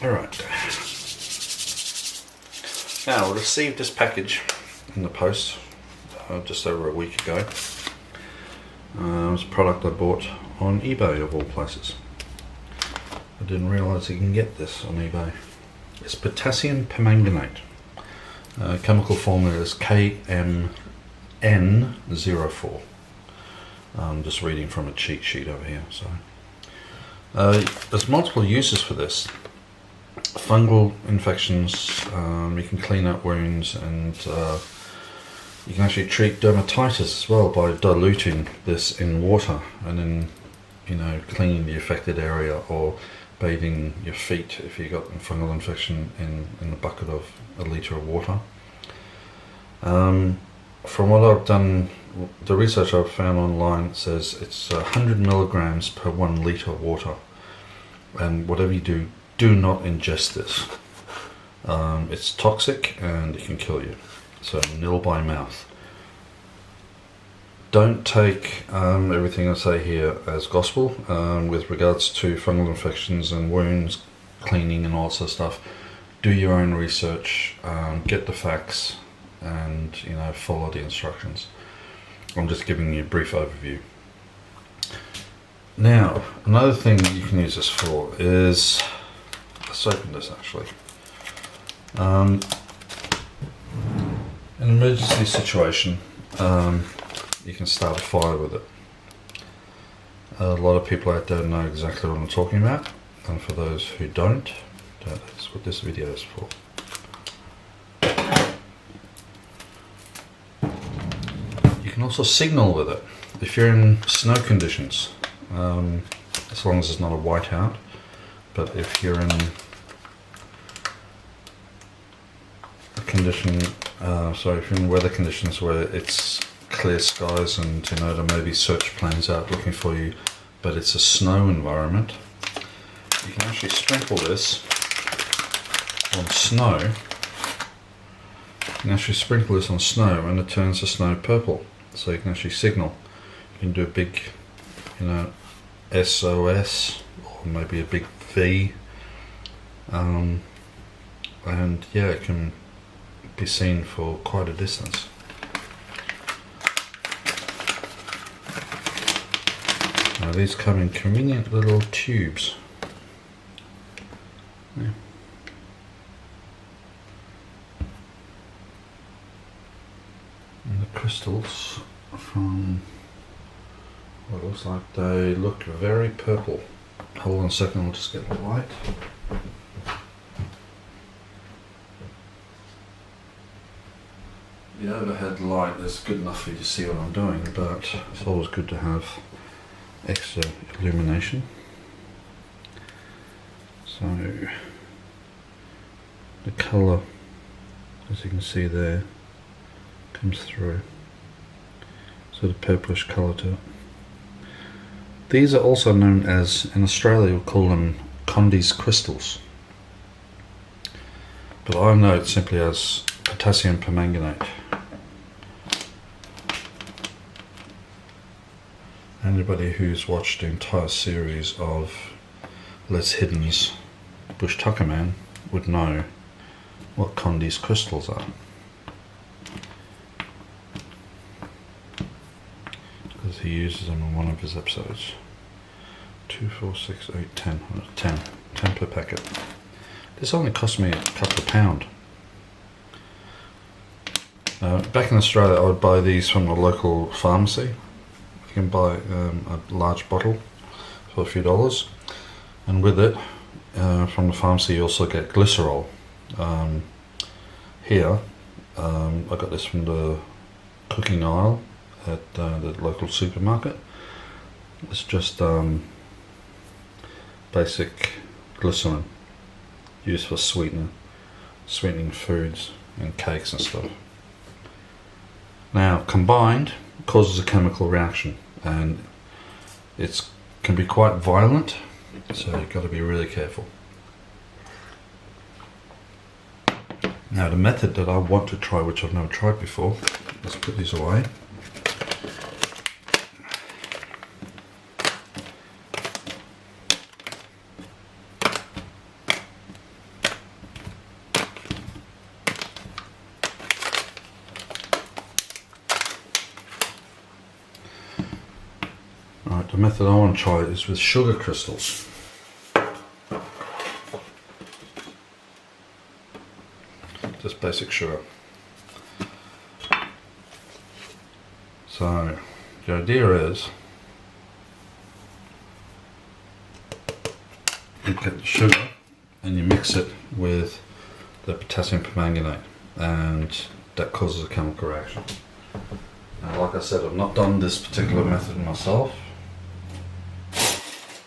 Alright. Now, I received this package in the post just over a week ago. It was a product I bought on eBay of all places. I didn't realise you can get this on eBay. It's potassium permanganate. Chemical formula is KMn04. I'm just reading from a cheat sheet over here. So there's multiple uses for this. Fungal infections, you can clean up wounds, and you can actually treat dermatitis as well by diluting this in water and then, cleaning the affected area, or bathing your feet if you got a fungal infection in a bucket of a litre of water. From what I've done, the research I've found online says it's 100 milligrams per 1 litre of water, and whatever you do, do not ingest this. It's toxic and it can kill you, so nil by mouth. Don't take everything I say here as gospel with regards to fungal infections and wounds, cleaning and all that sort of stuff. Do your own research, get the facts, and follow the instructions. I'm just giving you a brief overview. Now, another thing you can use this for is, let's open this actually. An emergency situation, you can start a fire with it. A lot of people out there know exactly what I'm talking about, and for those who don't, that's what this video is for. You can also signal with it if you're in snow conditions, as long as it's not a whiteout. But if you're in a condition, if you're in weather conditions where it's clear skies and there may be search planes out looking for you, but it's a snow environment, you can actually sprinkle this on snow. You can actually sprinkle this on snow and it turns the snow purple. So you can actually signal. You can do a big, SOS, or maybe a big V, and yeah, it can be seen for quite a distance. Now these come in convenient little tubes. Yeah. And the crystals from what looks like they look very purple. Hold on a second, I'll just get the light. The overhead light is good enough for you to see what I'm doing, but it's always good to have extra illumination. So the colour, as you can see there, comes through. Sort of purplish colour to it. These are also known as, in Australia we call them Condy's crystals, but I know it simply as potassium permanganate. Anybody who's watched the entire series of Les Hidden's Bush Tucker Man would know what Condy's crystals are, because he uses them in one of his episodes. 2, 4, 6, 8, 10. 10 per packet. This only cost me a couple of £1. Back in Australia I would buy these from the local pharmacy. You can buy a large bottle for a few dollars, and with it from the pharmacy you also get glycerol. Here I got this from the cooking aisle at the local supermarket. It's just basic glycerin used for sweetening foods and cakes and stuff. Now combined causes a chemical reaction, and it can be quite violent, so you've got to be really careful. Now the method that I want to try, which I've never tried before, let's put these away. the method I want to try is with sugar crystals. Just basic sugar. So the idea is you get the sugar and you mix it with the potassium permanganate, and that causes a chemical reaction. Now, like I said, I've not done this particular method myself,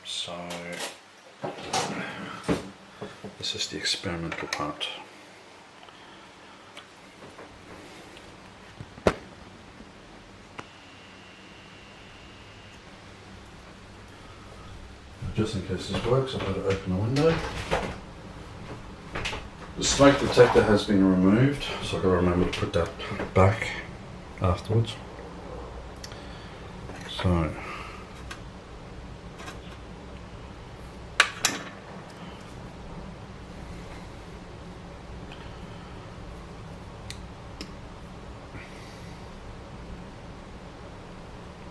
so this is the experimental part. Just in case this works, I've got to open the window. The smoke detector has been removed, so I've got to remember to put that back afterwards. So,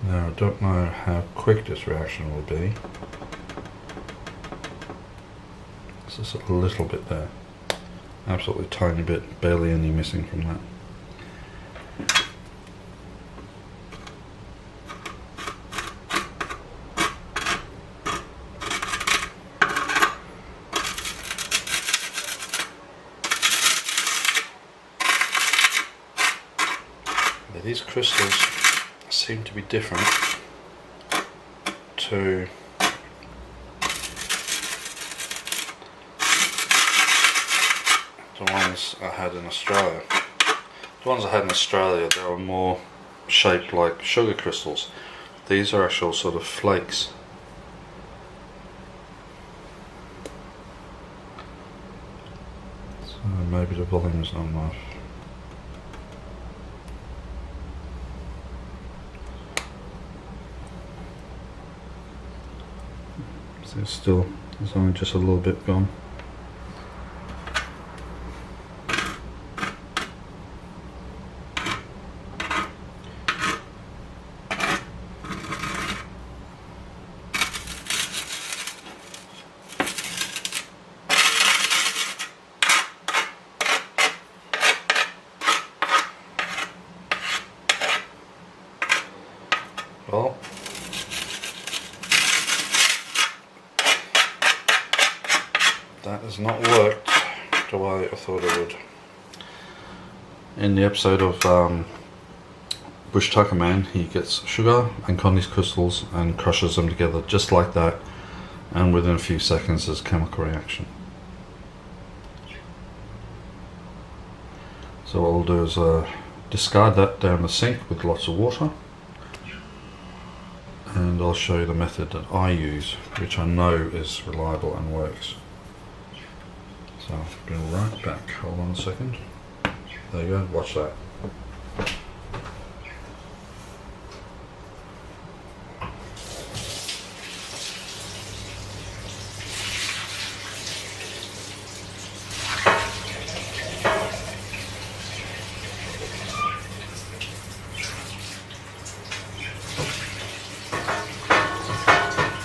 now I don't know how quick this reaction will be. It's just a little bit there. Absolutely tiny bit, barely any missing from that. Now, these crystals seem to be different to the ones I had in Australia. The ones I had in Australia, they were more shaped like sugar crystals. These are actual sort of flakes. So maybe the volume is not enough. So there's only just a little bit gone. Well, that has not worked the way I thought it would. In the episode of Bush Tucker Man, he gets sugar and Connie's crystals and crushes them together just like that, and within a few seconds there's a chemical reaction. So what we'll do is discard that down the sink with lots of water, and I'll show you the method that I use, which I know is reliable and works. So I'll be right back. Hold on a second. There you go, watch that.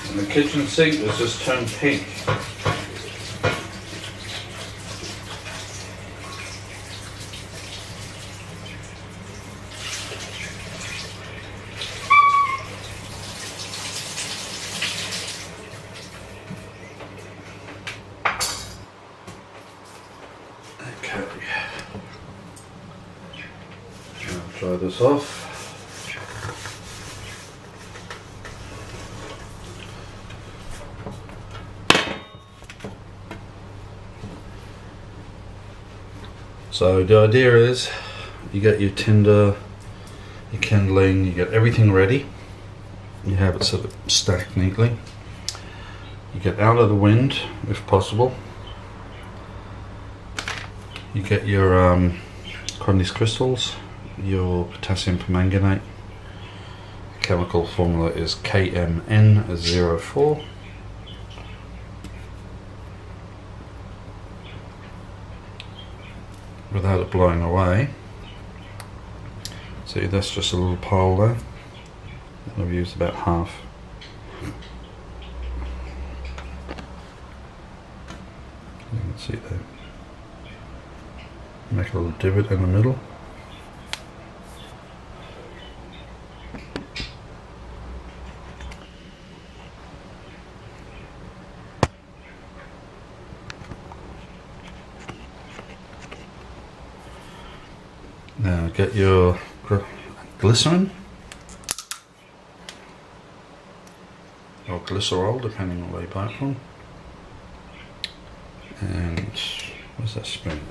And the kitchen sink has just turned pink. Dry this off. So the idea is you get your tinder, your kindling, you get everything ready. You have it sort of stacked neatly. You get out of the wind if possible. You get your Connie's crystals, your potassium permanganate. Chemical formula is KMn04. Without it blowing away. See, that's just a little pile there. I've used about half. You can see there. Make a little divot in the middle. Now get your glycerin or glycerol, depending on where you buy it from. And where's that spoon?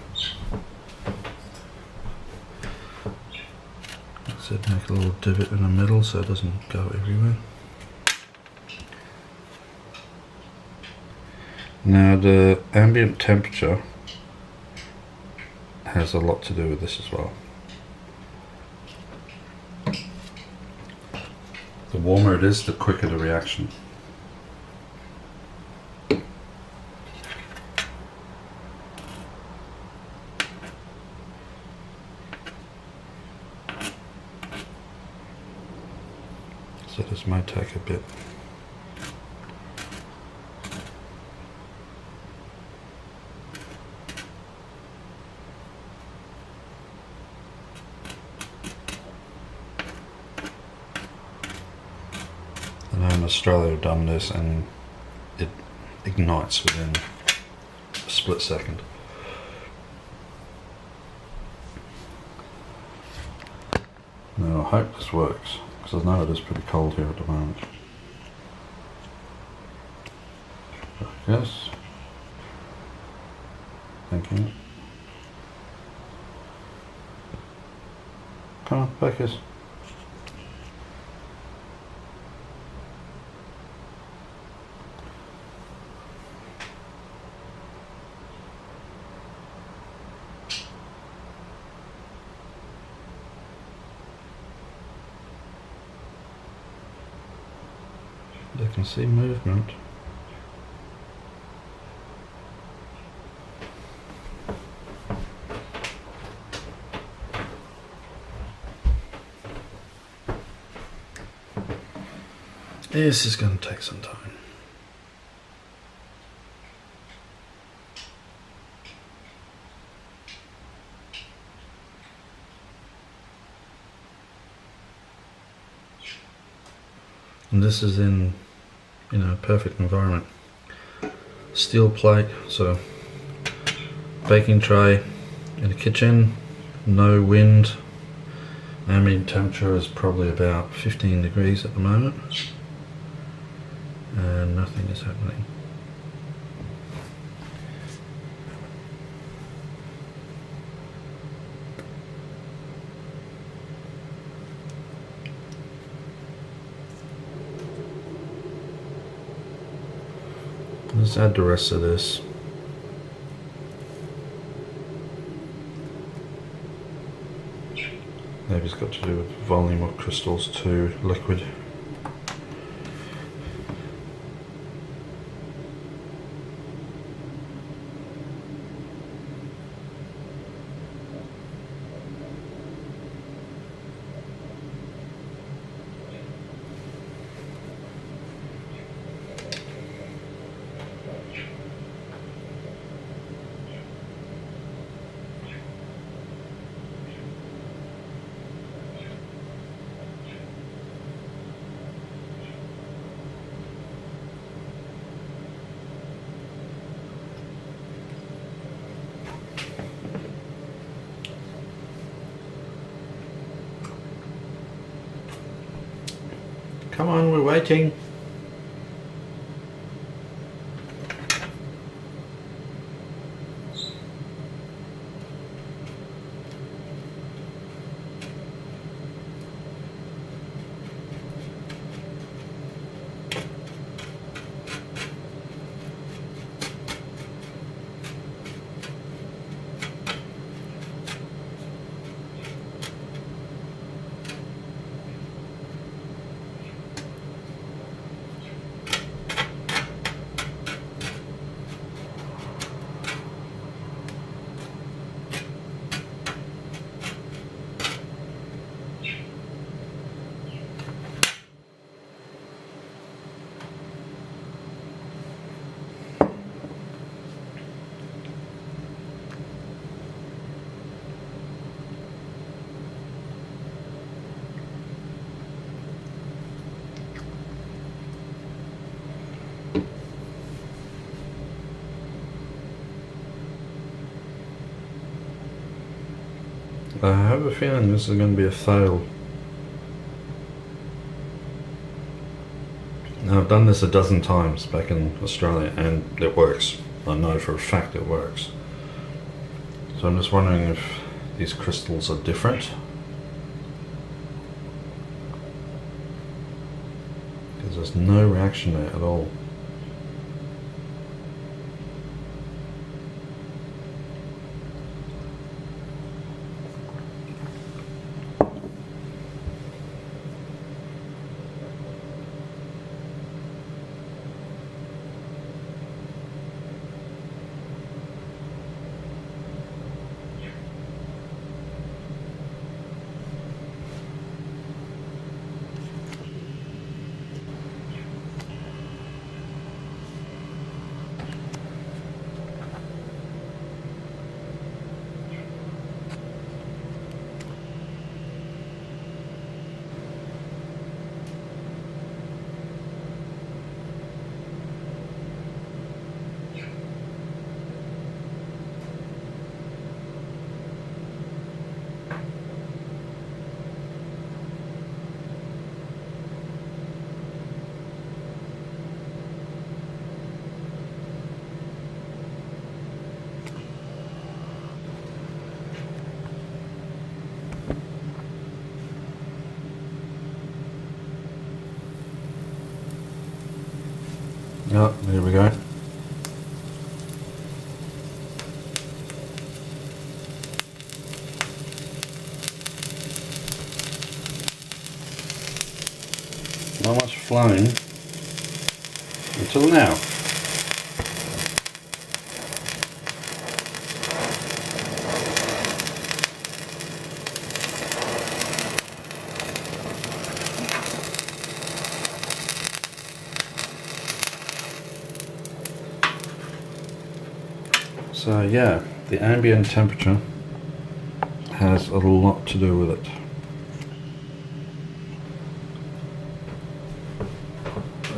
I said make a little divot in the middle so it doesn't go everywhere. Now the ambient temperature has a lot to do with this as well. The warmer it is, the quicker the reaction. So this might take a bit. I know in Australia I've done this and it ignites within a split second. Now I hope this works, because I know it is pretty cold here at the moment. Yes. Thank you. Come on, focus. You can see movement. This is going to take some time. And this is in a perfect environment. Steel plate, so baking tray in the kitchen, no wind. Ambient temperature is probably about 15 degrees at the moment, and nothing is happening. Let's add the rest of this. Maybe it's got to do with volume of crystals to liquid. Come on, we're waiting. I have a feeling this is going to be a fail. Now, I've done this a dozen times back in Australia and it works. I know for a fact it works. So I'm just wondering if these crystals are different. Because there's no reaction there at all. Oh, there we go. Not much flowing until now. So yeah, the ambient temperature has a lot to do with it.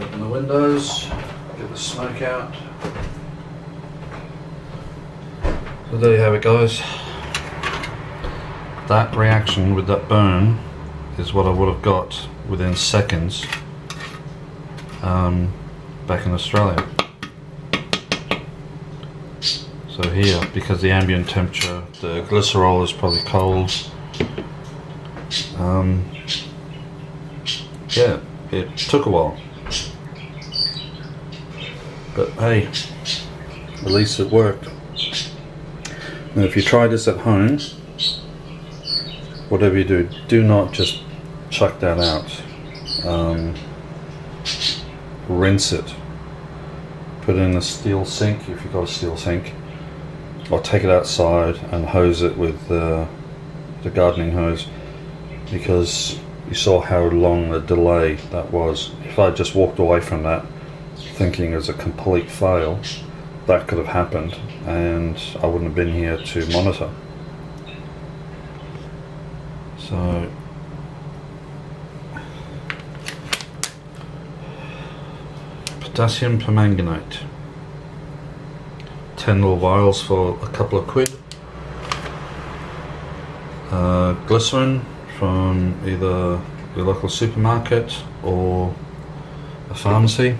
Open the windows, get the smoke out. So there you have it, guys. That reaction with that burn is what I would have got within seconds back in Australia. So here, because the ambient temperature, the glycerol is probably cold. Yeah, it took a while. But hey, at least it worked. Now if you try this at home, whatever you do, do not just chuck that out. Rinse it. Put it in a steel sink if you've got a steel sink. Or take it outside and hose it with the gardening hose, because you saw how long the delay that was. If I just walked away from that thinking it was a complete fail, that could have happened and I wouldn't have been here to monitor. So potassium permanganate, 10 little vials for a couple of quid. Glycerin from either your local supermarket or a pharmacy.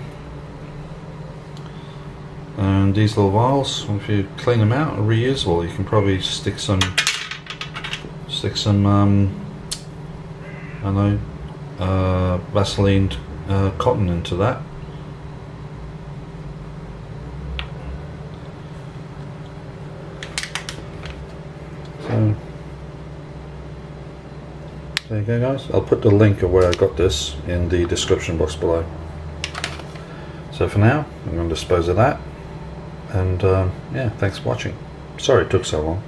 And these little vials, if you clean them out, are reusable. You can probably stick some I don't know, Vaseline cotton into that. So there you go, guys. I'll put the link of where I got this in the description box below. So for now, I'm going to dispose of that. And yeah, thanks for watching. Sorry it took so long.